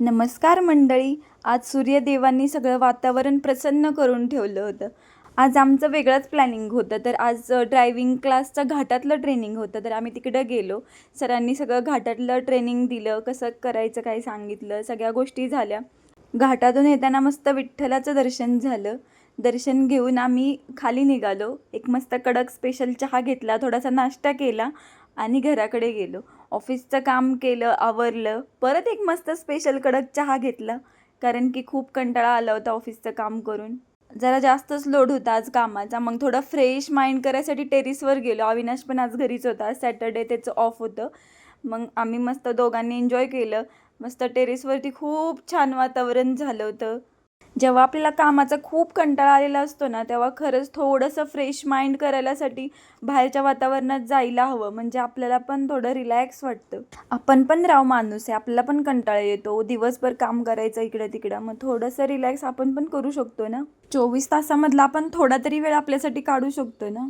नमस्कार मंडळी. आज सूर्यदेवांनी सगळं वातावरण प्रसन्न करून ठेवलं होतं. आज आमचं वेगळंच प्लॅनिंग होतं. तर आज ड्रायव्हिंग क्लासचं घाटातलं ट्रेनिंग होतं. तर आम्ही तिकडं गेलो. सरांनी सगळं घाटातलं ट्रेनिंग दिलं, कसं करायचं काय सांगितलं, सगळ्या गोष्टी झाल्या. घाटातून येताना मस्त विठ्ठलाचं दर्शन झालं. दर्शन घेऊन आम्ही खाली निघालो. एक मस्त कडक स्पेशल चहा घेतला, थोडासा नाश्ता केला आणि घराकडे गेलो. ऑफिसचं काम केलं, आवरलं. परत एक मस्त स्पेशल कडक चहा घेतला, कारण की खूप कंटाळा आला होता ऑफिसचं काम करून. जरा जास्तच लोड होता आज कामाचा. मग थोडं फ्रेश माइंड करायसाठी टेरेसवर गेलो. अविनाश पण आज घरीच होता. सॅटर्डे त्याचं ऑफ होतं. मग आम्ही मस्त दोघांनी एन्जॉय केलं. मस्त टेरेसवरती खूप छान वातावरण झालं होतं. जेव्हा आपल्याला कामाचा खूप कंटाळा आलेला असतो ना, तेव्हा खरंच थोडंसं फ्रेश माइंड करायलासाठी बाहेरच्या वातावरणात जायला हवं. म्हणजे आपल्याला पण थोडं रिलॅक्स वाटतं. आपण पण माणूस आहे, आपल्याला पण कंटाळा येतो. दिवसभर काम करायचं इकडं तिकडं. मग थोडंसं रिलॅक्स आपण पण करू शकतो ना. 24 तासामधला आपण थोडा तरी वेळ आपल्यासाठी काढू शकतो ना.